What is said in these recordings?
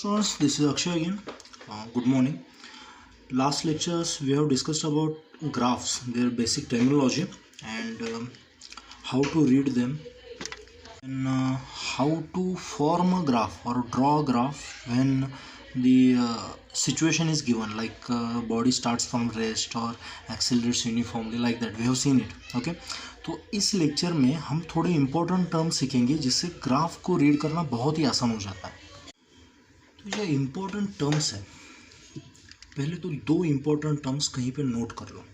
Students, this is Akshay again. Good morning. Last lectures we have discussed about graphs, their basic terminology, and how to read them, and how to form a graph or draw a graph when the situation is given, like body starts from rest or accelerates uniformly, like that. We have seen it. Okay. तो इस lecture में हम थोड़े important term सीखेंगे जिससे graph को read करना बहुत ही आसान हो जाता है. तो जो इम्पोर्टेंट टर्म्स है, पहले तो दो इम्पोर्टेंट टर्म्स कहीं पे नोट कर लो.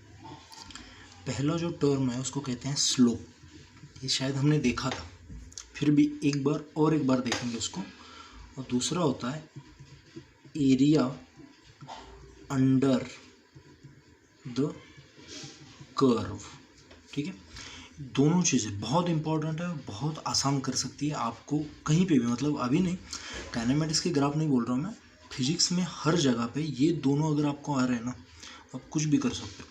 पहला जो टर्म है उसको कहते हैं स्लोप. ये शायद हमने देखा था, फिर भी एक बार देखेंगे उसको. और दूसरा होता है एरिया अंडर द कर्व. ठीक है, दोनों चीज़ें बहुत इंपॉर्टेंट है, बहुत आसान कर सकती है आपको कहीं पे भी. मतलब अभी नहीं, काइनेमेटिक्स के ग्राफ नहीं बोल रहा हूँ मैं, फिजिक्स में हर जगह पे ये दोनों अगर आपको आ रहे हैं ना, तो आप कुछ भी कर सकते हो.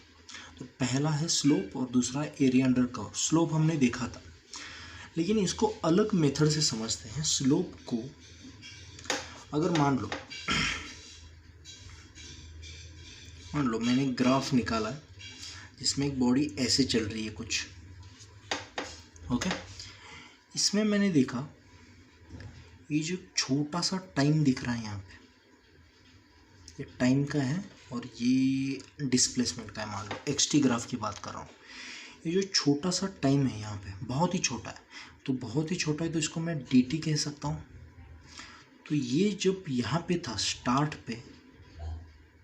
तो पहला है स्लोप और दूसरा है एरिया अंडर कर्व. स्लोप हमने देखा था, लेकिन इसको अलग मेथड से समझते हैं. स्लोप को अगर मान लो मैंने एक ग्राफ निकाला है जिसमें एक बॉडी ऐसे चल रही है कुछ. ओके, इसमें मैंने देखा ये जो छोटा सा टाइम दिख रहा है यहाँ पे, ये टाइम का है और ये डिस्प्लेसमेंट का है. मान लो एक्सटी ग्राफ की बात कर रहा हूँ. ये जो छोटा सा टाइम है यहाँ पे बहुत ही छोटा है, तो बहुत ही छोटा है तो इसको मैं dt कह सकता हूँ. तो ये जब यहाँ पे था स्टार्ट पे,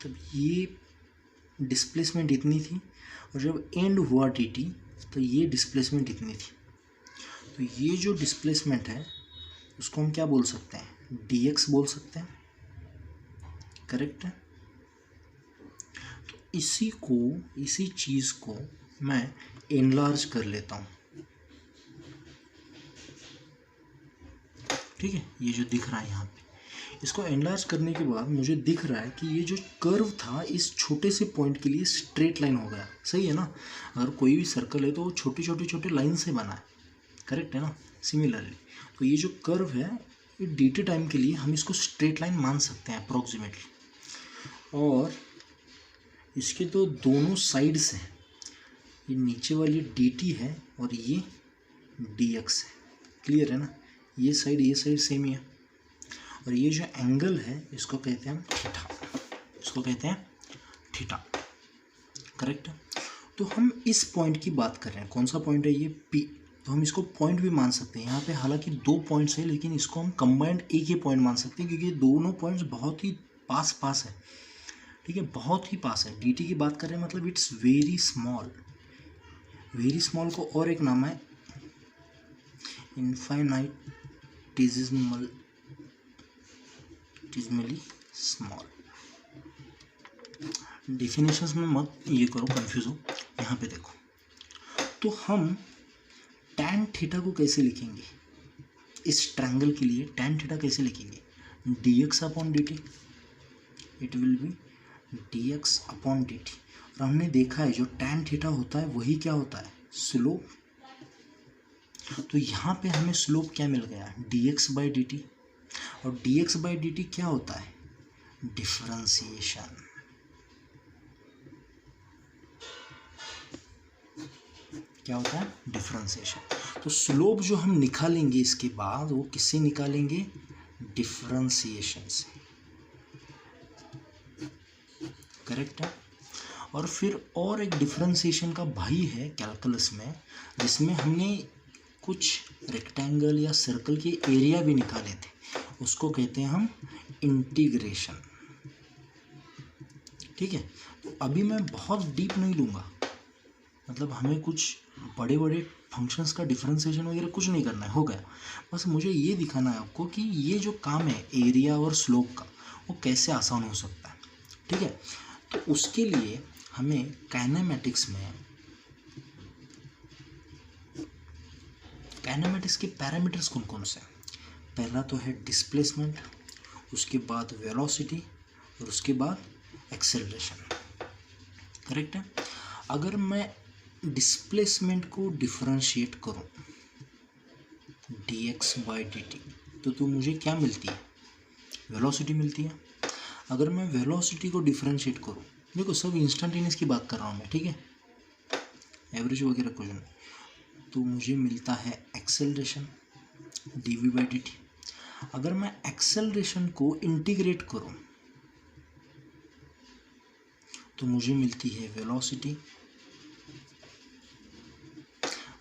तब ये डिस्प्लेसमेंट इतनी थी, और जब एंड हुआ dt तो ये डिस्प्लेसमेंट इतनी थी. तो ये जो डिस्प्लेसमेंट है उसको हम क्या बोल सकते हैं, dx बोल सकते हैं. करेक्ट है. तो इसी चीज़ को मैं एनलार्ज कर लेता हूँ. ठीक है, ये जो दिख रहा है यहाँ पे, इसको एनलार्ज करने के बाद मुझे दिख रहा है कि ये जो कर्व था इस छोटे से पॉइंट के लिए स्ट्रेट लाइन हो गया. सही है ना. अगर कोई भी सर्कल है तो वो छोटे लाइन से बना है. करेक्ट है ना. सिमिलरली तो ये जो कर्व है ये dt टाइम के लिए हम इसको स्ट्रेट लाइन मान सकते हैं अप्रोक्सीमेटली. और इसके तो दोनों साइड्स हैं, ये नीचे वाली dt है और ये dx है. क्लियर है ना. ये साइड सेम ही है. और ये जो एंगल है इसको कहते हैं थीटा. करेक्ट है. तो हम इस पॉइंट की बात कर रहे हैं. कौन सा पॉइंट है ये, P. तो हम इसको पॉइंट भी मान सकते हैं. यहाँ पे हालांकि दो पॉइंट्स हैं, लेकिन इसको हम कंबाइंड एक ही पॉइंट मान सकते हैं क्योंकि दोनों पॉइंट्स बहुत ही पास है. ठीक है, बहुत ही पास है. dt की बात कर रहे हैं मतलब इट्स वेरी स्मॉल को और एक नाम है इनफाइनाइटेसिमली स्मॉल. डेफिनेशंस में मत ये करो, कंफ्यूज हो. यहाँ पे देखो, तो हम tan थीटा को कैसे लिखेंगे, इस ट्रायंगल के लिए tan थीटा कैसे लिखेंगे, dx upon dt. It will be dx upon dt. और हमने देखा है जो tan थीटा होता है वही क्या होता है, स्लोप. तो यहाँ पे हमें स्लोप क्या मिल गया, dx बाई dt. और dx बाई dt क्या होता है, डिफरेंशिएशन. क्या होता है, डिफरेंशिएशन. तो स्लोप जो हम निकालेंगे इसके बाद वो किससे निकालेंगे, डिफरेंशिएशन से. करेक्ट है. और फिर और एक डिफरेंशिएशन का भाई है कैलकुलस में, जिसमें हमने कुछ रेक्टेंगल या सर्कल के एरिया भी निकाले थे. उसको कहते हैं हम इंटीग्रेशन. ठीक है. तो अभी मैं बहुत डीप नहीं लूँगा, मतलब हमें कुछ बड़े फंक्शंस का डिफरेंशिएशन वगैरह कुछ नहीं करना है, हो गया. बस मुझे ये दिखाना है आपको कि ये जो काम है एरिया और स्लोप का वो कैसे आसान हो सकता है. ठीक है. तो उसके लिए हमें काइनेमेटिक्स के पैरामीटर्स कौन से हैं. पहला तो है डिस्प्लेसमेंट, उसके बाद वेलोसिटी और उसके बाद एक्सेलरेशन. करेक्ट है. अगर मैं डिस्प्लेसमेंट को डिफरेंशिएट करूं dx बाई dt, तो मुझे क्या मिलती है, वेलोसिटी मिलती है। अगर मैं वेलोसिटी को डिफरेंशिएट करूँ, देखो सब इंस्टेंटेनियस की बात कर रहा हूँ मैं, ठीक है, एवरेज वगैरह कुछ नहीं, तो मुझे मिलता है एक्सेलरेशन dv/dt। अगर मैं एक्सेलरेशन को इंटीग्रेट करूँ तो मुझे मिलती है वेलोसिटी,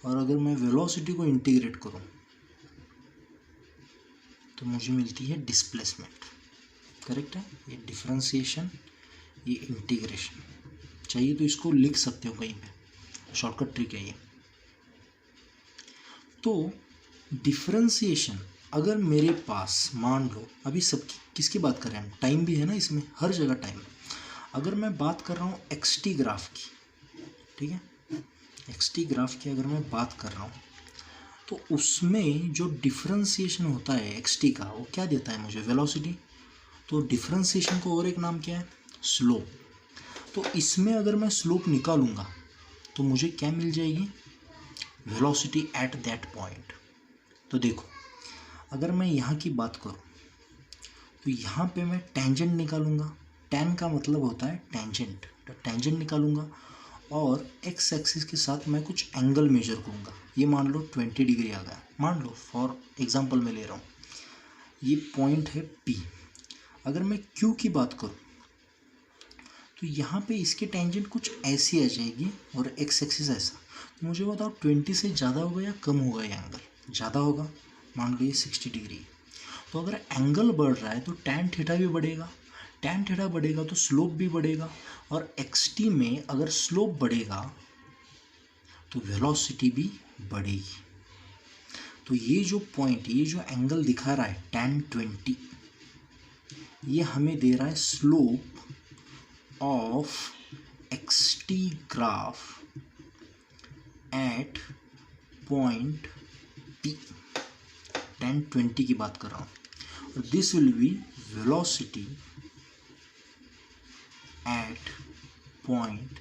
और अगर मैं वेलोसिटी को इंटीग्रेट करूँ तो मुझे मिलती है डिस्प्लेसमेंट। करेक्ट है, ये डिफरेंशिएशन, ये इंटीग्रेशन। चाहिए तो इसको लिख सकते हो कहीं पे, शॉर्टकट ट्रिक है ये। तो डिफरेंशिएशन, अगर मेरे पास मान लो, अभी सब किसकी बात कर रहे हैं, टाइम भी है ना इसमें, हर जगह टाइम है। अगर मैं बात कर रहा हूँ एक्सटी ग्राफ की, ठीक है, एक्सटी ग्राफ की अगर मैं बात कर रहा हूँ तो उसमें जो डिफरेंशिएशन होता है एक्सटी का, वो क्या देता है मुझे, वेलोसिटी। तो डिफरेंशिएशन को और एक नाम क्या है, स्लोप। तो इसमें अगर मैं स्लोप निकालूंगा तो मुझे क्या मिल जाएगी, वेलोसिटी एट दैट पॉइंट। तो देखो, अगर मैं यहाँ की बात करूँ तो यहाँ पे मैं टेंजेंट निकालूंगा, टेन का मतलब होता है टेंजेंट, तो टेंजेंट निकालूंगा और एक्स एक्सिस के साथ मैं कुछ एंगल मेजर करूँगा। ये मान लो 20 डिग्री आ गया, मान लो फॉर एग्जांपल मैं ले रहा हूँ, ये पॉइंट है P। अगर मैं Q की बात करूँ तो यहाँ पे इसके टेंजेंट कुछ ऐसी आ जाएगी और एक्स एक्सिस ऐसा। तो मुझे बताओ 20 से ज़्यादा होगा या कम होगा, ये एंगल ज़्यादा होगा, मान लो ये 60 डिग्री। तो अगर एंगल बढ़ रहा है तो टैन थीटा भी बढ़ेगा, टैन थीटा बढ़ेगा तो स्लोप भी बढ़ेगा, और एक्सटी में अगर स्लोप बढ़ेगा तो वेलोसिटी भी बढ़ेगी। तो ये जो पॉइंट, ये जो एंगल दिखा रहा है tan 20, ये हमें दे रहा है slope of xt graph at point P, tan 20 की बात कर रहा हूँ, और this will be velocity at point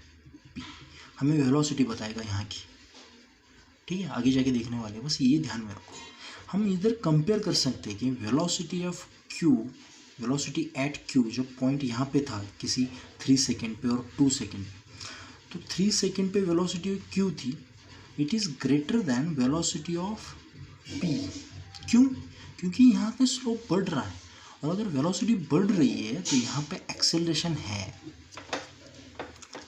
P। हमें वेलोसिटी बताएगा यहाँ की, ठीक है, आगे जाके देखने वाले, बस ये ध्यान में रखो। हम इधर कंपेयर कर सकते हैं कि velocity of Q, velocity at Q, जो पॉइंट यहाँ पे था किसी 3 सेकेंड पे और 2 सेकेंड पे, तो 3 सेकेंड पे वेलोसिटी Q थी, it is greater than velocity of P। क्यों? क्योंकि यहाँ पे स्लोप बढ़ रहा है, और अगर वेलोसिटी बढ़ रही है तो यहाँ पे एक्सेलरेशन है।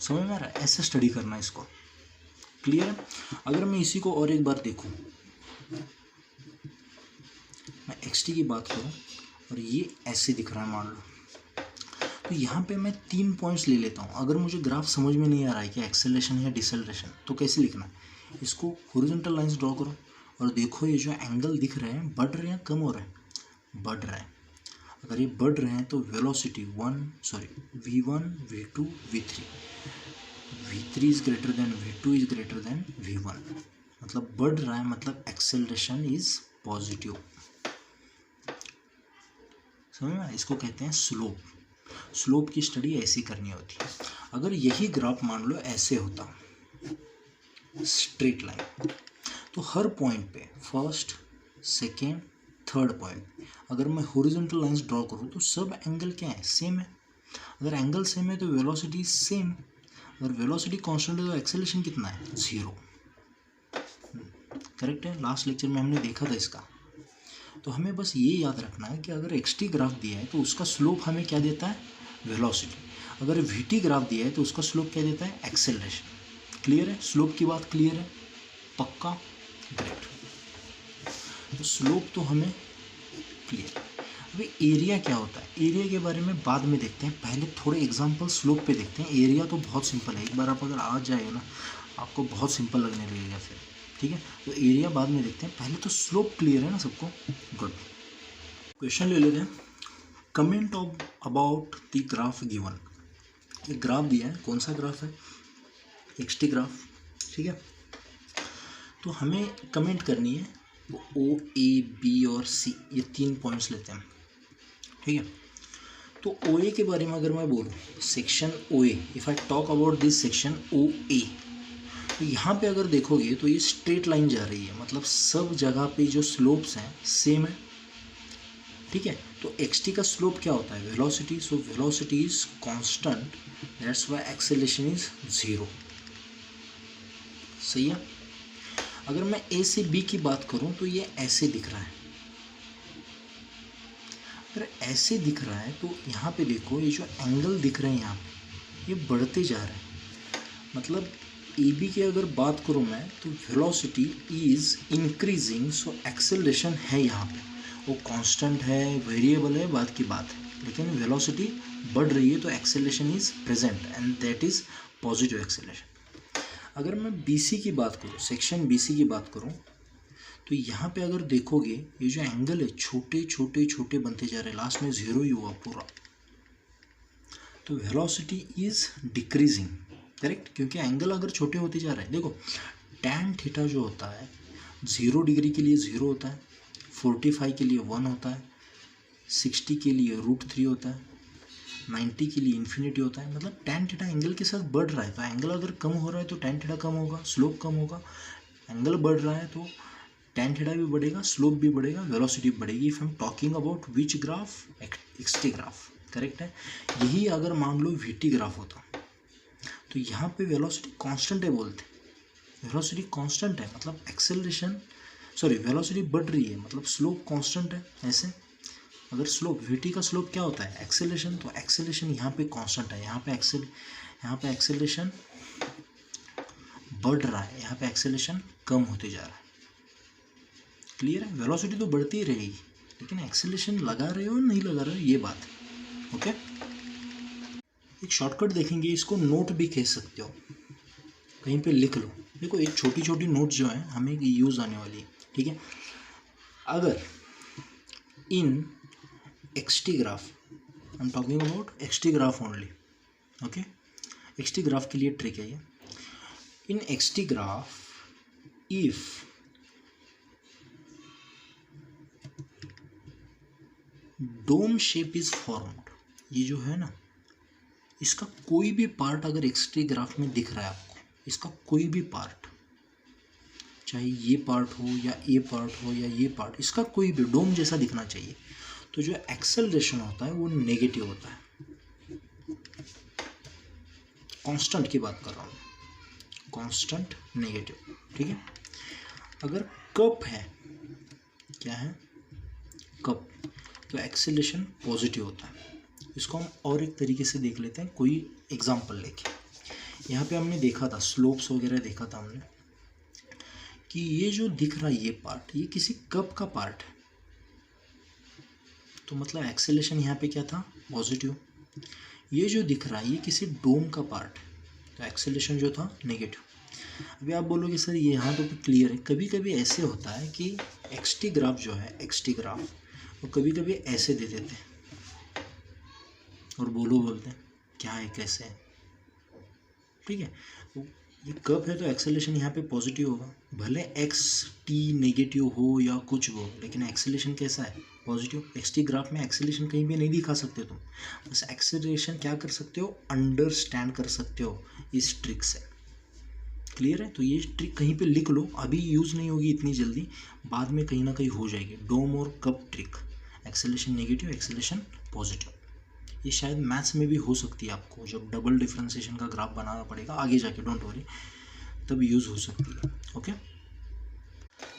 समझ में आ रहा है? ऐसे स्टडी करना इसको, क्लियर है? अगर मैं इसी को और एक बार देखूं, मैं एक्सटी की बात करूं और ये ऐसे दिख रहा है मान लो, तो यहाँ पे मैं 3 पॉइंट्स ले लेता हूँ। अगर मुझे ग्राफ समझ में नहीं आ रहा है कि एक्सेलरेशन है या डिसेलरेशन, तो कैसे लिखना है, इसको हॉरिजॉन्टल लाइंस ड्रॉ करो और देखो ये जो एंगल दिख रहे हैं बढ़ रहे हैं कम हो रहे हैं, बढ़ रहे हैं। अगर ये बढ़ रहे हैं तो velocity v1 v2 v3, v3 is greater than v2 is greater than v1, मतलब बढ़ रहा है, मतलब एक्सेलरेशन इज पॉजिटिव। समझ में? इसको कहते हैं स्लोप। स्लोप की स्टडी ऐसी करनी होती है। अगर यही ग्राफ मान लो ऐसे होता, स्ट्रेट लाइन, तो हर पॉइंट पे फर्स्ट, सेकेंड, थर्ड पॉइंट, अगर मैं हॉरिजॉन्टल लाइंस ड्रॉ करूँ तो सब एंगल क्या है, सेम है। अगर एंगल सेम है तो वेलोसिटी सेम, अगर वेलोसिटी कांस्टेंट है तो एक्सेलरेशन कितना है, 0। करेक्ट है, लास्ट लेक्चर में हमने देखा था इसका। तो हमें बस ये याद रखना है कि अगर एक्सटी ग्राफ दिया है तो उसका स्लोप हमें क्या देता है, वेलोसिटी। अगर वीटी ग्राफ दिया है तो उसका स्लोप क्या देता है, एक्सेलरेशन। क्लियर है? स्लोप की बात क्लियर है? पक्का? ग्रेट। तो स्लोप तो हमें क्लियर। अभी एरिया क्या होता है, एरिया के बारे में बाद में देखते हैं, पहले थोड़े एग्जांपल स्लोप पे देखते हैं। एरिया तो बहुत सिंपल है, एक बार आप अगर आ जाएगा ना आपको बहुत सिंपल लगने लगेगा फिर, ठीक है। तो एरिया बाद में देखते हैं, पहले तो स्लोप क्लियर है ना सबको, गुड। क्वेश्चन ले लेते हैं, comment about the graph given. ये ग्राफ दिया है, कौन सा ग्राफ है, एक्सटी ग्राफ, ठीक है। तो हमें कमेंट करनी है, तो ओ, ए, बी और सी, ये 3 पॉइंट्स लेते हैं, ठीक है। तो ओ ए के बारे में अगर मैं बोलूँ, section O A, if I talk about this section O A, तो यहाँ पे अगर देखोगे तो ये स्ट्रेट लाइन जा रही है, मतलब सब जगह पे जो स्लोप्स हैं सेम है, ठीक है। तो xt का स्लोप क्या होता है, velocity, so velocity is constant, that's why acceleration is 0। सही है। अगर मैं ए से बी की बात करूं तो ये ऐसे दिख रहा है, अगर ऐसे दिख रहा है तो यहाँ पे देखो ये जो एंगल दिख रहे हैं यहाँ पे, ये बढ़ते जा रहे हैं। मतलब ए बी की अगर बात करूँ मैं तो velocity is increasing, so acceleration है यहाँ पे, वो कांस्टेंट है, वेरिएबल है, बात की बात है, लेकिन वेलोसिटी बढ़ रही है तो acceleration is present and that is positive acceleration. अगर मैं बीसी की बात करूँ, सेक्शन बीसी की बात करूँ, तो यहाँ पे अगर देखोगे ये जो एंगल है छोटे छोटे छोटे बनते जा रहे हैं, लास्ट में 0 ही हुआ पूरा, तो वेलोसिटी इज डिक्रीजिंग, करेक्ट, क्योंकि एंगल अगर छोटे होते जा रहे हैं। देखो tan थीटा जो होता है 0 डिग्री के लिए 0 होता है, 45 के लिए 1 होता है, 60 के लिए √3 होता है, 90 के लिए इन्फिनिटी होता है। मतलब tan थीटा एंगल के साथ बढ़ रहा है, तो एंगल अगर कम हो रहा है तो tan थीटा कम होगा, स्लोप कम होगा। एंगल बढ़ रहा है तो tan थीटा भी बढ़ेगा, स्लोप भी बढ़ेगा, वेलोसिटी भी बढ़ेगी। If I am talking about which graph, xt graph, correct है। यही अगर मान लो vt ग्राफ होता तो यहाँ पे वेलोसिटी कांस्टेंट है बोलते, वेलोसिटी कांस्टेंट है मतलब एक्सेलरेशन, सॉरी वेलोसिटी बढ़ रही है मतलब स्लोप कांस्टेंट है। ऐसे अगर स्लोप vt का स्लोप क्या होता है, एक्सेलरेशन, तो एक्सेलरेशन यहाँ पे कांस्टेंट है, यहाँ पे एक्सेलरेशन बढ़ रहा है, यहाँ पे एक्सेलरेशन कम होते जा रहा है। क्लियर है। वेलोसिटी तो बढ़ती ही रहेगी लेकिन एक्सेलरेशन लगा रहे हो नहीं लगा रहे हो ये बात है। ओके, एक शॉर्टकट देखेंगे, इसको नोट भी कह सकते हो, कहीं पे लिख लो। देखो एक छोटी छोटी नोट जो है हमें यूज आने वाली है, ठीक है। अगर in xt graph, I am talking about xt graph only, okay, xt graph के लिए ट्रिक है ये। In xt graph if dome shape is formed, ये जो है ना, इसका कोई भी पार्ट अगर xt ग्राफ में दिख रहा है आपको, इसका कोई भी पार्ट, चाहे ये पार्ट हो या ये पार्ट हो या ये पार्ट, इसका कोई भी डोम जैसा दिखना चाहिए, तो जो एक्सेलरेशन होता है वो नेगेटिव होता है। कांस्टेंट की बात कर रहा हूँ, कांस्टेंट नेगेटिव, ठीक है। अगर कप है, क्या है, कप, तो एक्सेलरेशन पॉजिटिव होता है। इसको हम और एक तरीके से देख लेते हैं, कोई एग्जांपल लेके। यहाँ पे हमने देखा था स्लोप्स वगैरह देखा था हमने कि ये जो दिख रहा है ये पार्ट, ये किसी कप का पार्ट है, तो मतलब एक्सेलरेशन यहाँ पे क्या था, पॉजिटिव। ये जो दिख रहा है ये किसी डोम का पार्ट है, तो एक्सेलरेशन जो था नेगेटिव। अभी आप बोलोगे सर ये यहाँ तो क्लियर है। कभी कभी ऐसे होता है कि xt ग्राफ जो है, xt ग्राफ वो कभी कभी ऐसे दे देते हैं और बोलते हैं क्या है कैसे है, ठीक है। तो ये कप है तो एक्सेलरेशन यहाँ पे पॉजिटिव होगा, भले xt नेगेटिव हो या कुछ हो, लेकिन एक्सेलरेशन कैसा है, पॉजिटिव। xt ग्राफ में एक्सेलरेशन कहीं भी नहीं दिखा सकते तुम, बस एक्सेलरेशन क्या कर सकते हो, अंडरस्टैंड कर सकते हो इस ट्रिक से। क्लियर है। तो ये ट्रिक कहीं पे लिख लो, अभी यूज़ नहीं होगी इतनी जल्दी, बाद में कहीं ना कहीं हो जाएगी। डोम और cup trick, acceleration negative, acceleration positive. ये शायद मैथ्स में भी हो सकती है, आपको जब डबल डिफरेंशिएशन का ग्राफ बनाना पड़ेगा आगे जाके, डोंट वरी, तब यूज़ हो सकती है। ओके,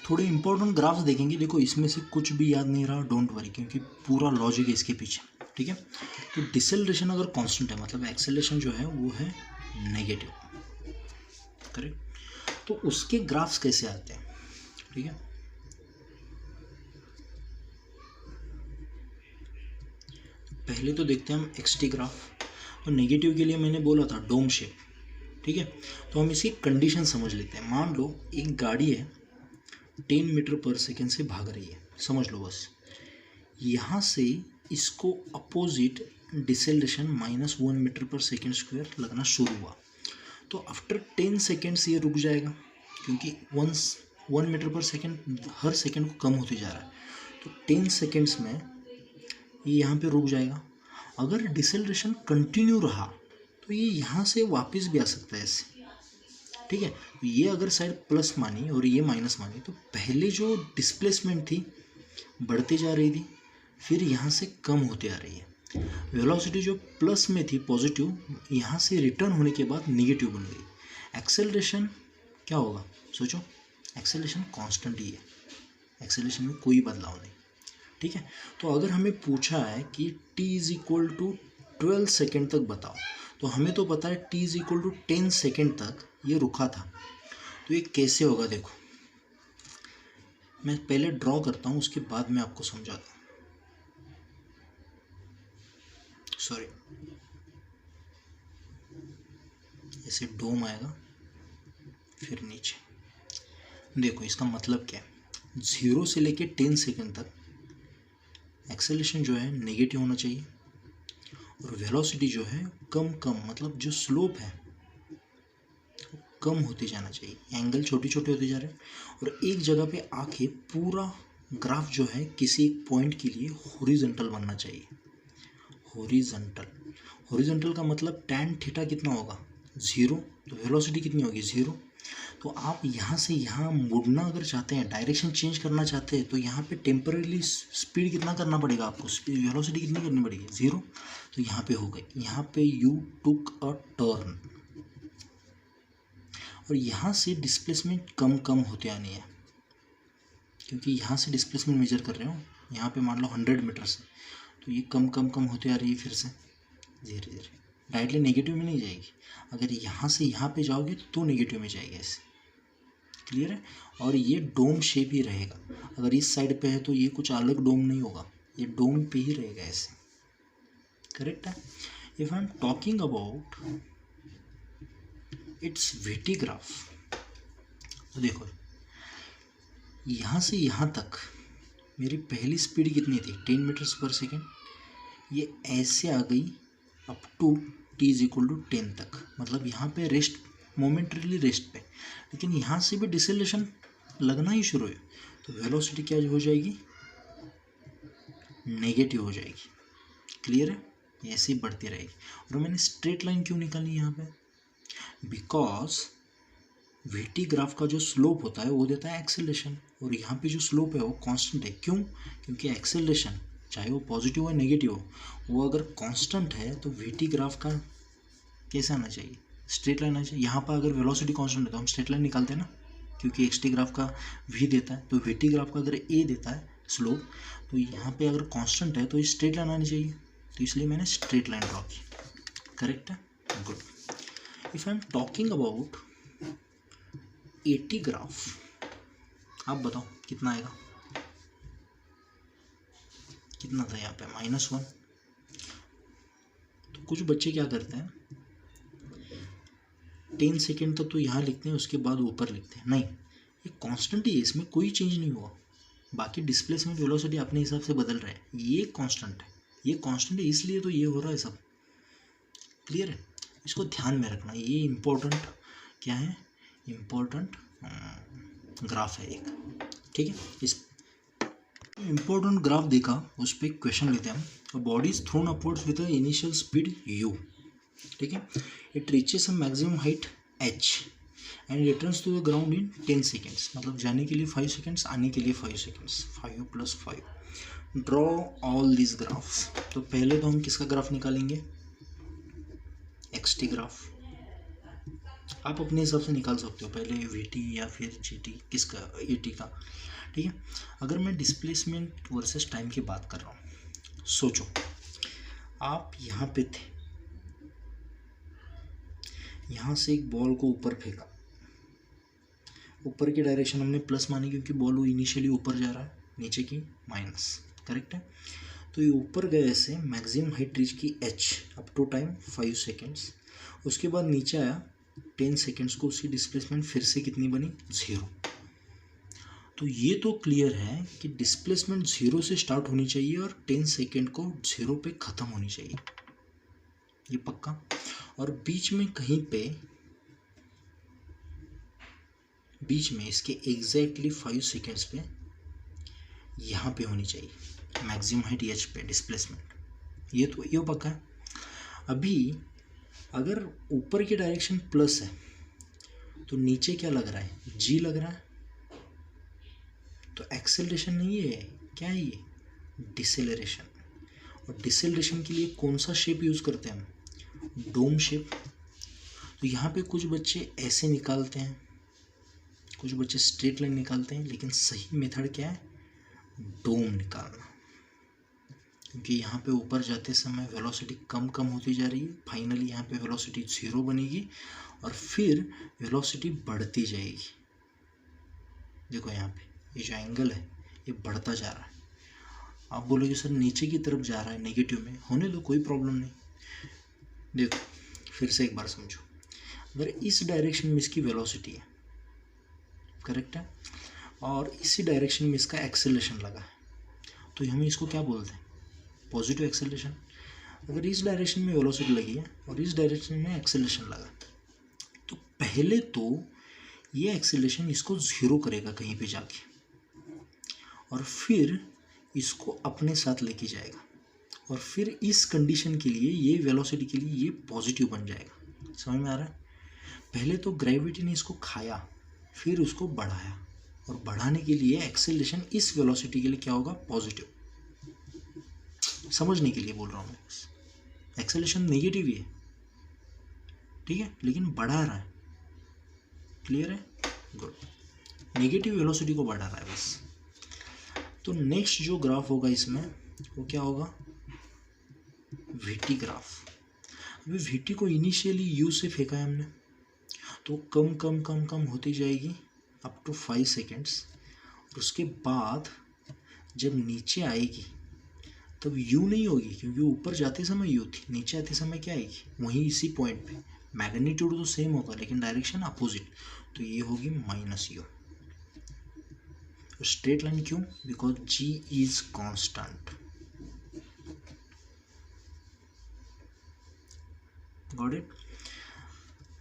थोड़े इंपॉर्टेंट ग्राफ्स देखेंगे। देखो इसमें से कुछ भी याद नहीं रहा, डोंट वरी, क्योंकि पूरा लॉजिक है इसके पीछे, ठीक है। तो डिसेलरेशन अगर कांस्टेंट है मतलब एक्सेलरेशन जो है वो है नेगेटिव, करेक्ट। तो उसके ग्राफ्स कैसे आते हैं, ठीक है। पहले तो देखते हैं हम xt ग्राफ, और नेगेटिव के लिए मैंने बोला था डोम शेप, ठीक है। तो हम इसकी कंडीशन समझ लेते हैं। मान लो एक गाड़ी है 10 मीटर पर सेकेंड से भाग रही है, समझ लो बस। यहाँ से इसको अपोजिट डिसेलरेशन -1 मीटर पर सेकेंड स्क्वायर लगना शुरू हुआ, तो आफ्टर 10 सेकेंड्स ये रुक जाएगा, क्योंकि 1 मीटर पर सेकेंड हर सेकेंड को कम होते जा रहा है। तो 10 सेकेंड्स में ये यहाँ पे रुक जाएगा। अगर डिसेलरेशन कंटिन्यू रहा तो ये यहाँ से वापस भी आ सकता है ऐसे, ठीक है। तो ये अगर साइड प्लस मानी और ये माइनस मानी, तो पहले जो डिस्प्लेसमेंट थी बढ़ती जा रही थी, फिर यहाँ से कम होते आ रही है। वेलोसिटी जो प्लस में थी पॉजिटिव, यहाँ से रिटर्न होने के बाद निगेटिव बन गई। एक्सेलरेशन क्या होगा सोचो, एक्सेलरेशन कांस्टेंट ही है, एक्सेलरेशन में कोई बदलाव नहीं, ठीक है। तो अगर हमें पूछा है कि t is equal to 12 second तक बताओ, तो हमें तो पता है t is equal to 10 second तक ये रुका था। तो ये कैसे होगा देखो, मैं पहले ड्रॉ करता हूँ, उसके बाद मैं आपको समझाता हूँ। सॉरी, ऐसे डोम आएगा फिर नीचे। देखो इसका मतलब क्या है, 0 से लेके 10 सेकेंड तक एक्सेलरेशन जो है नेगेटिव होना चाहिए, और वेलोसिटी जो है कम कम, मतलब जो स्लोप है कम होते जाना चाहिए, एंगल छोटे छोटे होते जा रहे हैं, और एक जगह पे आके पूरा ग्राफ जो है किसी एक पॉइंट के लिए हॉरिजॉन्टल बनना चाहिए। हॉरिजॉन्टल, हॉरिजॉन्टल का मतलब tan थीटा कितना होगा 0, तो वेलोसिटी कितनी होगी 0। तो आप यहाँ से यहाँ मुड़ना अगर चाहते हैं, डायरेक्शन चेंज करना चाहते हैं, तो यहाँ पे टेम्पररी स्पीड कितना करना पड़ेगा आपको, वेलोसिटी कितनी करनी पड़ेगी 0। तो यहाँ पे हो गई, यहाँ पे यू टुक अ टर्न, और यहाँ से डिस्प्लेसमेंट कम कम होते आनी है, क्योंकि यहाँ से डिस्प्लेसमेंट मेजर कर रहे हो, यहाँ पे मान लो 100 मीटर से, तो ये कम कम कम होते आ रही है, फिर से धीरे धीरे, डायरेक्टली नेगेटिव में नहीं जाएगी। अगर यहाँ से यहाँ पे जाओगे तो नेगेटिव में जाएगी ऐसे, क्लियर है। और ये डोम शेप ही रहेगा, अगर इस साइड पे है तो ये कुछ अलग डोम नहीं होगा, ये डोम पे ही रहेगा ऐसे, करेक्ट है। If I am talking about it's VT graph, तो देखो यहाँ से यहाँ तक मेरी पहली स्पीड कितनी थी 10 मीटर्स पर सेकेंड, ये ऐसे आ गई up to t is equal to 10 तक, मतलब यहाँ पे रेस्ट, मोमेंटरीली रेस्ट पे, लेकिन यहाँ से भी डिसेलेरेशन लगना ही शुरू है, तो वेलोसिटी क्या हो जाएगी, नेगेटिव हो जाएगी, क्लियर है। ये ऐसे ही बढ़ती रहेगी। और मैंने स्ट्रेट लाइन क्यों निकाली यहाँ पे, बिकॉज VT ग्राफ का जो स्लोप होता है वो देता है एक्सेलरेशन, और यहाँ पे जो स्लोप है वो कांस्टेंट है। क्यों, क्योंकि एक्सेलरेशन चाहे वो पॉजिटिव हो या नेगेटिव हो, वो अगर कांस्टेंट है तो VT ग्राफ का कैसे आना चाहिए, स्ट्रेट लाइन आना चाहिए। यहाँ पर अगर वेलोसिटी कांस्टेंट है तो हम स्ट्रेट लाइन निकालते हैं ना, क्योंकि XT ग्राफ का V देता है, तो VT ग्राफ का अगर A देता है स्लोप, तो यहाँ पे अगर कांस्टेंट है तो ये स्ट्रेट लाइन आनी चाहिए, तो इसलिए मैंने स्ट्रेट लाइन ड्रॉ की, करेक्ट है, good. If I am talking about AT graph, आप बताओ कितना आएगा, कितना था यहाँ पे -1। तो कुछ बच्चे क्या करते हैं 10 सेकेंड तक तो यहाँ लिखते हैं, उसके बाद ऊपर लिखते हैं, नहीं ये कांस्टेंट ही है, इसमें कोई चेंज नहीं हुआ, बाकी डिस्प्लेसमेंट वेलोसिटी अपने हिसाब से बदल रहा है, ये कांस्टेंट है, ये कांस्टेंट है, इसलिए तो ये हो रहा है सब, क्लियर है। इसको ध्यान में रखना, ये इम्पोर्टेंट क्या है, इम्पोर्टेंट ग्राफ है एक, ठीक है। इस इम्पोर्टेंट ग्राफ देखा, उस पर क्वेश्चन लेते हैं हम। Body is thrown upwards with initial speed u, ठीक है, it reaches a maximum height h and returns to the ground in 10 seconds, मतलब जाने के लिए 5 सेकेंड्स, आने के लिए 5 seconds, 5 + 5। Draw all this graphs. तो पहले तो हम किसका ग्राफ निकालेंगे, XT ग्राफ, आप अपने हिसाब से निकाल सकते हो, पहले VT या फिर GT, किसका AT का, ठीक है। अगर मैं डिस्प्लेसमेंट वर्सेस टाइम की बात कर रहा हूँ, सोचो आप यहाँ पे थे, यहाँ से एक बॉल को ऊपर फेंका, ऊपर की डायरेक्शन हमने प्लस मानी क्योंकि बॉल वो इनिशियली ऊपर जा रहा है, नीचे की माइनस, करेक्ट है। तो ये ऊपर गए ऐसे, मैक्सिमम हाइट रीच की h, up to time 5 seconds, उसके बाद नीचे आया 10 सेकेंड्स को, उसकी डिस्प्लेसमेंट फिर से कितनी बनी 0। तो ये तो क्लियर है कि डिस्प्लेसमेंट 0 से स्टार्ट होनी चाहिए और 10 सेकेंड को 0 पे ख़त्म होनी चाहिए, ये पक्का। और बीच में कहीं पे, बीच में इसके एग्जैक्टली 5 सेकेंड्स पे यहाँ पे होनी चाहिए मैक्सिमम हाइट h पे डिस्प्लेसमेंट, ये तो ये पक्का है। अभी अगर ऊपर की डायरेक्शन प्लस है तो नीचे क्या लग रहा है, g लग रहा है, तो एक्सेलरेशन नहीं है, क्या है ये डिसेलरेशन। और डिसेलरेशन के लिए कौन सा शेप यूज़ करते हैं हम? Dome shape. तो यहाँ पे कुछ बच्चे ऐसे निकालते हैं, कुछ बच्चे स्ट्रेट लाइन निकालते हैं, लेकिन सही मेथड क्या है? डोम निकालना। क्योंकि यहाँ पे ऊपर जाते समय वेलोसिटी कम कम होती जा रही है, फाइनली यहाँ पे वेलोसिटी 0 बनेगी और फिर वेलोसिटी बढ़ती जाएगी। देखो यहाँ पे ये जो एंगल है ये बढ़ता जा रहा है। आप बोलोगे सर नीचे की तरफ जा रहा है नेगेटिव में, होने दो, कोई प्रॉब्लम नहीं। देखो फिर से एक बार समझो, अगर इस डायरेक्शन में इसकी वेलोसिटी है, करेक्ट है, और इसी डायरेक्शन में इसका एक्सेलरेशन लगा है, तो हम इसको क्या बोलते हैं? Positive acceleration. अगर इस डायरेक्शन में वेलोसिटी लगी है और इस डायरेक्शन में एक्सेलरेशन लगा, तो पहले तो ये एक्सेलरेशन इसको 0 करेगा कहीं पे जाके, और फिर इसको अपने साथ लेके जाएगा, और फिर इस कंडीशन के लिए, ये वेलोसिटी के लिए ये पॉजिटिव बन जाएगा। समझ में आ रहा है? पहले तो ग्रेविटी ने इसको खाया, फिर उसको बढ़ाया, और बढ़ाने के लिए एक्सेलरेशन इस वेलोसिटी के लिए क्या होगा? पॉजिटिव। समझने के लिए बोल रहा हूँ मैं, एक्सेलरेशन नेगेटिव ही है, ठीक है, लेकिन बढ़ा रहा है। क्लियर है? गुड। नेगेटिव वेलोसिटी को बढ़ा रहा है बस। तो नेक्स्ट जो ग्राफ होगा इसमें वो क्या होगा? VT graph. अभी वीटी को इनिशियली यू से फेंका है हमने, तो कम कम कम कम होती जाएगी अप टू 5 सेकेंड्स, और उसके बाद जब नीचे आएगी तब यू नहीं होगी, क्योंकि ऊपर जाते समय यू थी, नीचे आते समय क्या आएगी? वहीं इसी पॉइंट पे। मैग्नीट्यूड तो सेम होगा लेकिन डायरेक्शन अपोजिट, तो ये होगी माइनस यू। स्ट्रेट लाइन क्यों? Because g is constant. Got it?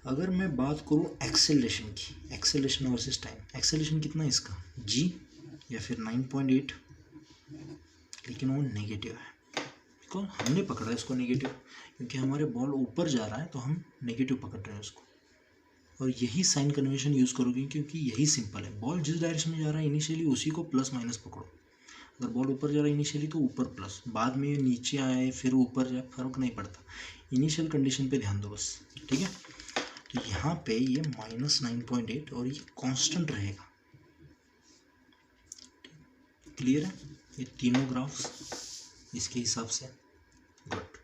अगर मैं बात करूं एक्सेलरेशन की, एक्सेलरेशन वर्सेस टाइम, एक्सेलरेशन कितना है इसका? जी या फिर 9.8, लेकिन वो नेगेटिव है। बिकॉज हमने पकड़ा है इसको नेगेटिव, क्योंकि हमारे बॉल ऊपर जा रहा है तो हम नेगेटिव पकड़ रहे हैं उसको। और यही साइन कन्वेंशन यूज़ करोगे, क्योंकि यही सिंपल है। बॉल जिस डायरेक्शन में जा रहा है इनिशियली उसी को प्लस माइनस पकड़ो। अगर बॉल ऊपर जा रहा है इनिशियली तो ऊपर प्लस, बाद में नीचे आए फिर ऊपर जाए, फर्क नहीं पड़ता। इनिशियल कंडीशन पे ध्यान दो बस, ठीक है। तो यहाँ पे ये -9.8 और ये कांस्टेंट रहेगा। क्लियर है? ये तीनों ग्राफ्स इसके हिसाब से। गुड।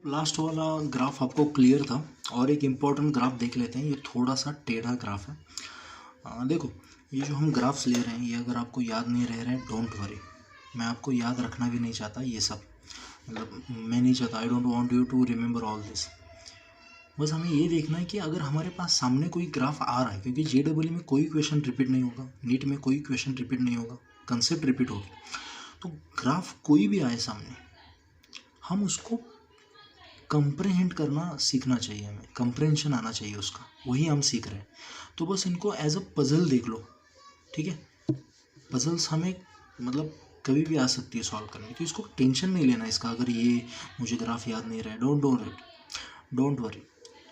लास्ट वाला ग्राफ आपको क्लियर था, और एक इम्पॉर्टेंट ग्राफ देख लेते हैं। ये थोड़ा सा टेढ़ा ग्राफ है। देखो ये जो हम ग्राफ्स ले रहे हैं, ये अगर आपको याद नहीं रह रहे हैं, डोंट वरी, मैं आपको याद रखना भी नहीं चाहता ये सब, मतलब मैं नहीं चाहता, I don't want you to remember all this. बस हमें ये देखना है कि अगर हमारे पास सामने कोई ग्राफ आ रहा है, क्योंकि JEE में कोई क्वेश्चन रिपीट नहीं होगा, नीट में कोई क्वेश्चन रिपीट नहीं होगा, कंसेप्ट रिपीट होगी। तो ग्राफ कोई भी आए सामने, हम उसको कंप्रहेंड करना सीखना चाहिए, हमें कंप्रहेंशन आना चाहिए उसका, वही हम सीख रहे हैं। तो बस इनको एज अ पजल देख लो, ठीक है। पजल्स हमें मतलब कभी भी आ सकती है सॉल्व करने, तो इसको टेंशन नहीं लेना इसका। अगर ये मुझे ग्राफ याद नहीं रहा है, don't worry,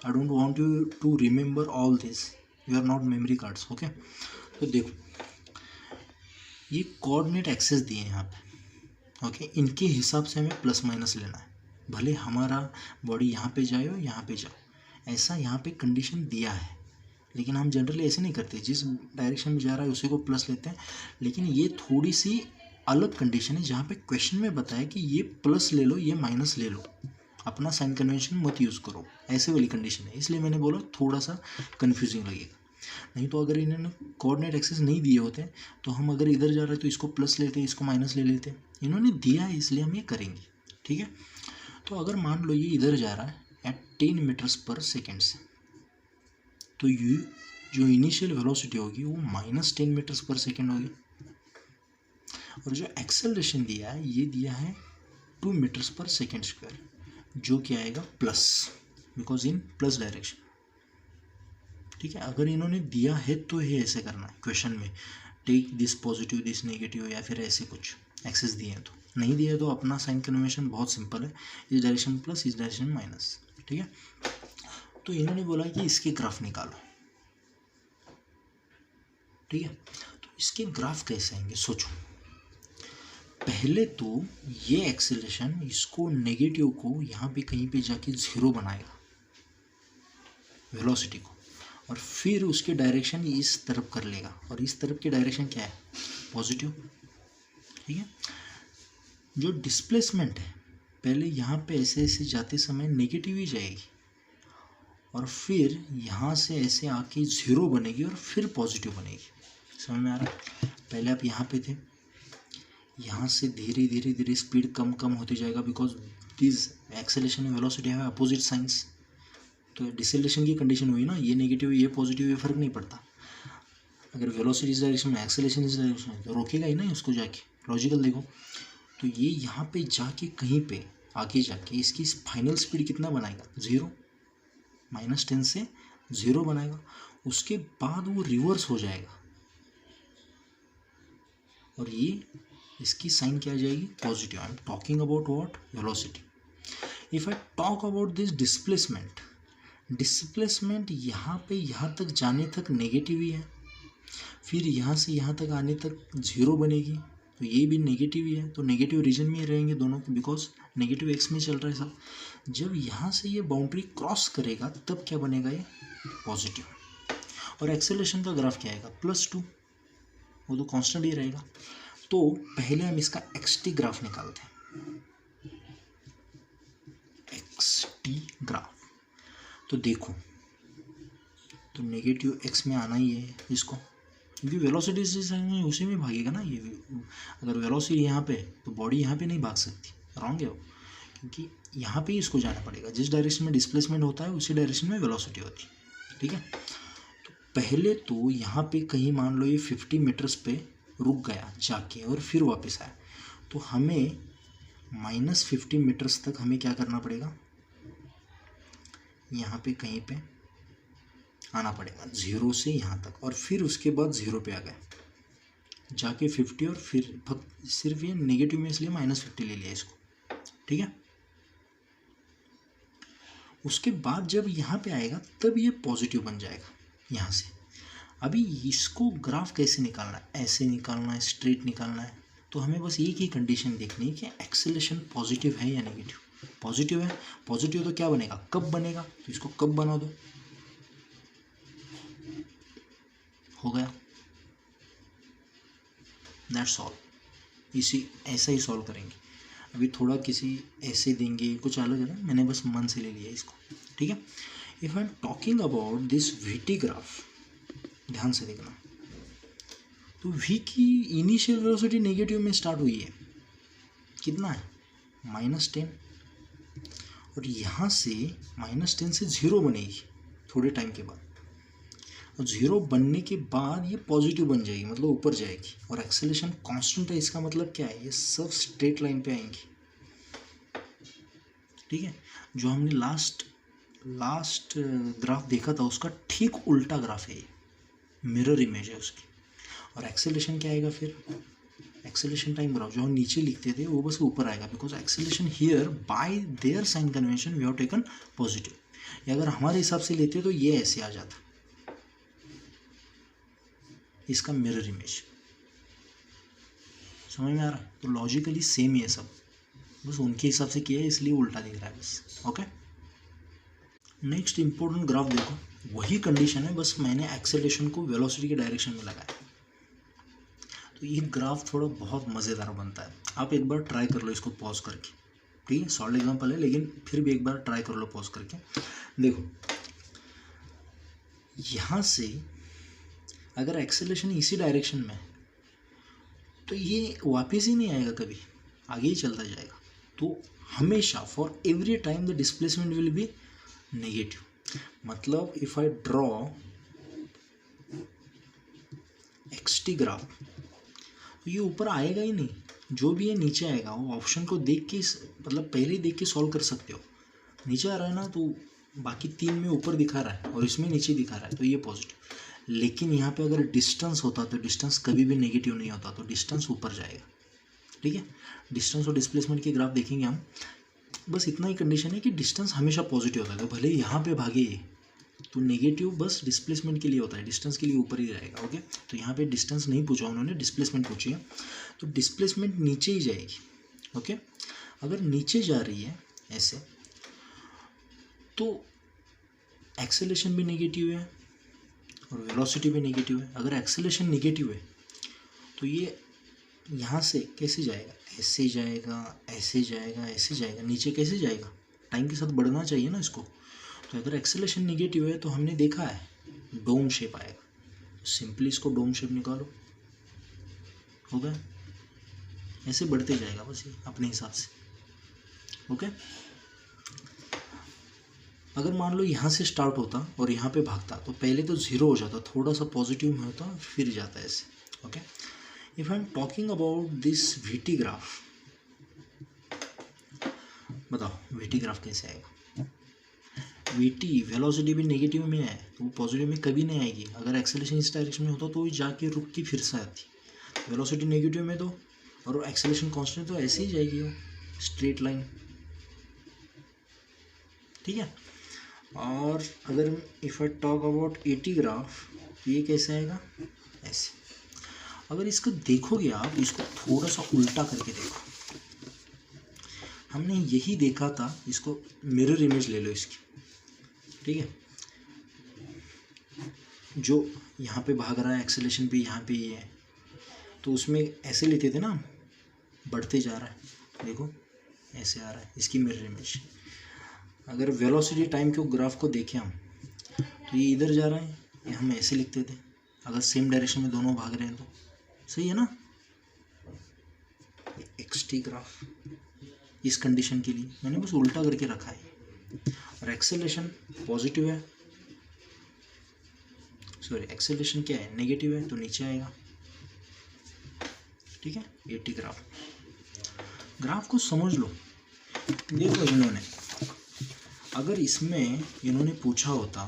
I don't want you to remember all this, you are not memory cards, okay. तो देखो ये कोऑर्डिनेट एक्सेस दिए हैं यहाँ पे, ओके, इनके हिसाब से हमें प्लस माइनस लेना है। भले हमारा बॉडी यहाँ पे जाए और यहाँ पे जाओ, ऐसा यहाँ पे कंडीशन दिया है, लेकिन हम जनरली ऐसे नहीं करते, जिस डायरेक्शन में जा रहा है उसी को प्लस लेते हैं। लेकिन ये थोड़ी सी अलग कंडीशन है, जहाँ पे क्वेश्चन में बताया कि ये प्लस ले लो, ये माइनस ले लो, अपना साइन कन्वेंशन मत यूज़ करो, ऐसे वाली कंडीशन है। इसलिए मैंने बोला थोड़ा सा कन्फ्यूजिंग लगेगा। नहीं तो अगर इन्होंने कोऑर्डिनेट एक्सेस नहीं दिए होते तो हम अगर इधर जा रहे हैं तो इसको प्लस लेते, इसको माइनस ले लेते। इन्होंने दिया है इसलिए हम ये करेंगे, ठीक है। तो अगर मान लो ये इधर जा रहा है एट 10 मीटर्स पर सेकेंड से, तो ये जो इनिशियल वेलोसिटी होगी वो -10 मीटर्स पर सेकेंड होगी, और जो एक्सेलरेशन दिया है ये दिया है 2 मीटर्स पर सेकेंड स्क्वायर, जो क्या आएगा plus, because in plus direction, ठीक है। अगर इन्होंने दिया है तो ये ऐसे करना है क्वेश्चन में, take this positive this negative, या फिर ऐसे कुछ एक्सेस दिए हैं। तो नहीं दिया तो अपना साइन कन्वेंशन बहुत सिंपल है, इस डायरेक्शन प्लस इस डायरेक्शन माइनस, ठीक है। तो इन्होंने बोला कि इसके ग्राफ निकालो, ठीक है। तो इसके ग्राफ कैसे आएंगे सोचो। पहले तो ये एक्सेलरेशन इसको नेगेटिव को यहाँ पे कहीं पे जाके ज़ीरो बनाएगा वेलोसिटी को, और फिर उसके डायरेक्शन इस तरफ कर लेगा, और इस तरफ की डायरेक्शन क्या है, पॉजिटिव। ठीक है, जो डिस्प्लेसमेंट है पहले यहाँ पे ऐसे ऐसे जाते समय नेगेटिव ही जाएगी, और फिर यहाँ से ऐसे आके ज़ीरो बनेगी और फिर पॉजिटिव बनेगी। समझ में आ रहा है? पहले आप यहाँ पे थे, यहाँ से धीरे धीरे धीरे स्पीड कम कम होती जाएगा, because this acceleration and velocity है अपोजिट साइंस। तो डिसेलेरेशन की कंडीशन हुई ना, ये नेगेटिव ये पॉजिटिव, ये फर्क नहीं पड़ता। अगर वेलोसिटी इस डायरेक्शन में एक्सेलरेशन इस डायरेक्शन में, तो रोकेगा ही ना उसको जाके। लॉजिकल देखो, तो ये यहाँ पे जाके कहीं पे आगे जाके इसकी फाइनल स्पीड कितना बनाएगा, ज़ीरो, -10 से ज़ीरो बनाएगा। उसके बाद वो रिवर्स हो जाएगा और ये इसकी साइन क्या आ जाएगी, positive. I am talking about what, velocity. If I talk about this displacement, displacement यहाँ पे यहाँ तक जाने तक नेगेटिव ही है, फिर यहाँ से यहाँ तक आने तक ज़ीरो बनेगी, तो ये भी नेगेटिव ही है, तो नेगेटिव रीजन में रहेंगे दोनों, बिकॉज नेगेटिव एक्स में चल रहा है सब। जब यहाँ से ये बाउंड्री क्रॉस करेगा तब क्या बनेगा, ये पॉजिटिव। और एक्सेलरेशन का ग्राफ क्या आएगा, +2, वो तो कांस्टेंट ही रहेगा। तो पहले हम इसका एक्सटी ग्राफ निकालते हैं, एक्सटी ग्राफ। तो देखो, तो नेगेटिव एक्स में आना ही है इसको, क्योंकि वेलोसिटी उसी में भागेगा ना ये। अगर वेलोसिटी यहाँ पे, तो बॉडी यहाँ पे नहीं भाग सकती, रॉन्ग है वो, क्योंकि यहाँ पे ही इसको जाना पड़ेगा। जिस डायरेक्शन में डिस्प्लेसमेंट होता है उसी डायरेक्शन में वेलोसिटी होती है। ठीक है, तो पहले तो यहाँ पे कहीं मान लो ये 50 मीटर्स पे रुक गया जाके और फिर वापस आया, तो हमें -50 मीटर्स तक हमें क्या करना पड़ेगा, यहाँ पे कहीं पे आना पड़ेगा, ज़ीरो से यहाँ तक, और फिर उसके बाद ज़ीरो पे आ गए जाके 50, और फिर सिर्फ ये नेगेटिव में इसलिए -50 ले लिया इसको। ठीक है, उसके बाद जब यहाँ पे आएगा तब ये पॉजिटिव बन जाएगा यहाँ से। अभी इसको ग्राफ कैसे निकालना है, ऐसे निकालना है, स्ट्रेट निकालना है, तो हमें बस एक ही कंडीशन देखनी है कि एक्सेलरेशन पॉजिटिव है या नेगेटिव। पॉजिटिव है, पॉजिटिव तो क्या बनेगा, कब बनेगा, तो इसको कब बना दो, हो गया, दैट्स ऑल। इसी ऐसा ही सॉल्व करेंगे। अभी थोड़ा किसी ऐसे देंगे, कुछ अलग है ना, मैंने बस मन से ले लिया इसको। ठीक है, if I am talking about this VT graph, ध्यान से देखना, तो वी की इनिशियल वेलोसिटी नेगेटिव में स्टार्ट हुई है, कितना है, -10, और यहाँ से -10 से ज़ीरो बनेगी थोड़े टाइम के बाद, और ज़ीरो बनने के बाद ये पॉजिटिव बन जाएगी, मतलब ऊपर जाएगी, और एक्सेलरेशन कांस्टेंट है। इसका मतलब क्या है, ये सब स्ट्रेट लाइन पे आएंगी। ठीक है, जो हमने लास्ट ग्राफ देखा था उसका ठीक उल्टा ग्राफ है ये, मिरर इमेज है उसकी। और एक्सेलरेशन क्या आएगा फिर, एक्सेलरेशन टाइम ग्राफ जो हम नीचे लिखते थे वो बस ऊपर आएगा, because acceleration here by their sign convention we have taken positive. या अगर हमारे हिसाब से लेते तो ये ऐसे आ जाता, इसका मिरर इमेज। समझ में आ रहा है? तो लॉजिकली सेम ही है सब, बस उनके हिसाब से किया है इसलिए उल्टा दिख रहा है बस। ओके, नेक्स्ट इंपॉर्टेंट ग्राफ देखो, वही कंडीशन है, बस मैंने एक्सेलरेशन को वेलोसिटी के डायरेक्शन में लगाया। तो ये ग्राफ थोड़ा बहुत मज़ेदार बनता है, आप एक बार ट्राई कर लो इसको पॉज करके। ठीक है, सॉल्व एग्जाम्पल है लेकिन फिर भी एक बार ट्राई कर लो पॉज करके। देखो, यहाँ से अगर एक्सेलरेशन इसी डायरेक्शन में है तो ये वापस ही नहीं आएगा, कभी आगे ही चलता जाएगा। तो हमेशा for every time the displacement will be negative. मतलब if I draw XT graph, तो ये ऊपर आएगा ही नहीं, जो भी ये नीचे आएगा वो ऑप्शन को देख के, मतलब पहले ही देख के सॉल्व कर सकते हो। नीचे आ रहा है ना, तो बाकी 3 में ऊपर दिखा रहा है और इसमें नीचे दिखा रहा है, तो ये पॉजिटिव। लेकिन यहाँ पे अगर डिस्टेंस होता तो डिस्टेंस कभी भी नेगेटिव नहीं होता, तो डिस्टेंस ऊपर जाएगा। ठीक है, डिस्टेंस और डिस्प्लेसमेंट के ग्राफ देखेंगे हम, बस इतना ही कंडीशन है कि डिस्टेंस हमेशा पॉजिटिव होता है, तो भले यहाँ पे भागे तो नेगेटिव बस डिस्प्लेसमेंट के लिए होता है, डिस्टेंस के लिए ऊपर ही रहेगा। ओके, तो यहाँ पे डिस्टेंस नहीं पूछा उन्होंने, डिस्प्लेसमेंट पूछी है, तो डिस्प्लेसमेंट नीचे ही जाएगी। ओके, अगर नीचे जा रही है ऐसे तो एक्सेलेरेशन भी नेगेटिव है और वेलोसिटी भी नेगेटिव है। अगर एक्सेलेरेशन नेगेटिव है तो ये यहाँ से कैसे जाएगा, ऐसे जाएगा, ऐसे जाएगा, ऐसे जाएगा, नीचे कैसे जाएगा, टाइम के साथ बढ़ना चाहिए ना इसको। तो अगर एक्सेलेरेशन नेगेटिव है तो हमने देखा है डोम शेप आएगा, सिंपली इसको डोम शेप निकालो, हो गया, ऐसे बढ़ते जाएगा बस ये अपने हिसाब से। ओके, अगर मान लो यहाँ से स्टार्ट होता और यहाँ पे भागता तो पहले तो जीरो हो जाता, थोड़ा सा पॉजिटिव में होता फिर जाता ऐसे। Okay, if I am talking about this VT graph, बताओ वीटी ग्राफ कैसे आएगा। वीटी वेलोसिटी भी नेगेटिव में है तो वो पॉजिटिव में कभी नहीं आएगी। अगर एक्सेलेरेशन इस डायरेक्शन में होता तो वो जाके रुक के फिर से आती, वेलोसिटी नेगेटिव में तो, और एक्सेलेरेशन कांस्टेंट तो ऐसे ही जाएगी वो स्ट्रेट लाइन। ठीक है, और अगर if I talk about eighty graph, ये कैसे आएगा, ऐसे। अगर इसको देखोगे आप, इसको थोड़ा सा उल्टा करके देखो, हमने यही देखा था, इसको मिरर इमेज ले लो इसकी। ठीक है, जो यहाँ पे भाग रहा है एक्सेलेरेशन भी यहाँ पे ये है, तो उसमें ऐसे लेते थे ना, बढ़ते जा रहा है, देखो ऐसे आ रहा है, इसकी मिरर इमेज। अगर वेलोसिटी टाइम के ग्राफ को देखें हम, तो ये इधर जा रहा है, ये हम ऐसे लिखते थे अगर सेम डायरेक्शन में दोनों भाग रहे हैं तो, सही है ना। एक्सटी ग्राफ इस कंडीशन के लिए मैंने बस उल्टा करके रखा है, और एक्सेलेरेशन पॉजिटिव है, सॉरी एक्सेलेरेशन क्या है, नेगेटिव है, तो नीचे आएगा। ठीक है, एटी ग्राफ को समझ लो। देखो इन्होंने, अगर इसमें इन्होंने पूछा होता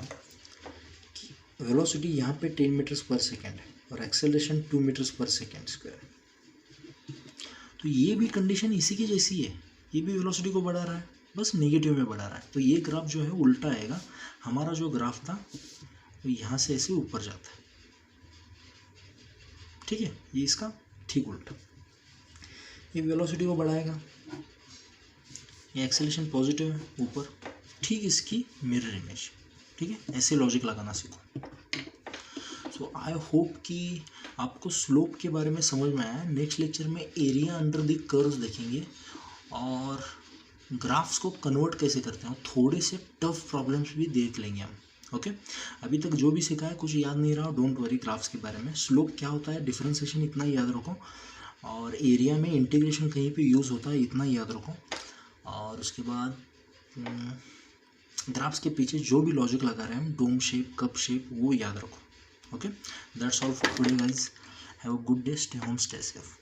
कि वेलोसिटी यहाँ पे 10 मीटर्स पर सेकेंड है और एक्सेलरेशन 2 मीटर्स पर सेकेंड स्क्वायर, तो ये भी कंडीशन इसी की जैसी है, ये भी वेलोसिटी को बढ़ा रहा है, बस नेगेटिव में बढ़ा रहा है, तो ये ग्राफ जो है उल्टा आएगा। हमारा जो ग्राफ था वो यहाँ से ऐसे ऊपर जाता है। ठीक है, ये इसका ठीक उल्टा, ये वेलोसिटी को बढ़ाएगा, ये एक्सेलरेशन पॉजिटिव है ऊपर, ठीक इसकी मिरर इमेज। ठीक है, ऐसे लॉजिक लगाना सीखो। सो आई होप कि आपको स्लोप के बारे में समझ में आया। नेक्स्ट लेक्चर में एरिया अंडर द कर्व्स देखेंगे और ग्राफ्स को कन्वर्ट कैसे करते हैं, थोड़े से टफ प्रॉब्लम्स भी देख लेंगे हम। ओके, अभी तक जो भी सीखा है कुछ याद नहीं रहा, डोंट वरी ग्राफ्स के बारे में। स्लोप क्या होता है, डिफरेंशिएशन इतना याद रखो, और एरिया में इंटीग्रेशन कहीं पे यूज़ होता है इतना याद रखो, और उसके बाद ग्राफ्स के पीछे जो भी लॉजिक लगा रहे हैं हम, डोम शेप, कप शेप, वो याद रखो। Okay, that's all for today guys, have a good day, stay home, stay safe.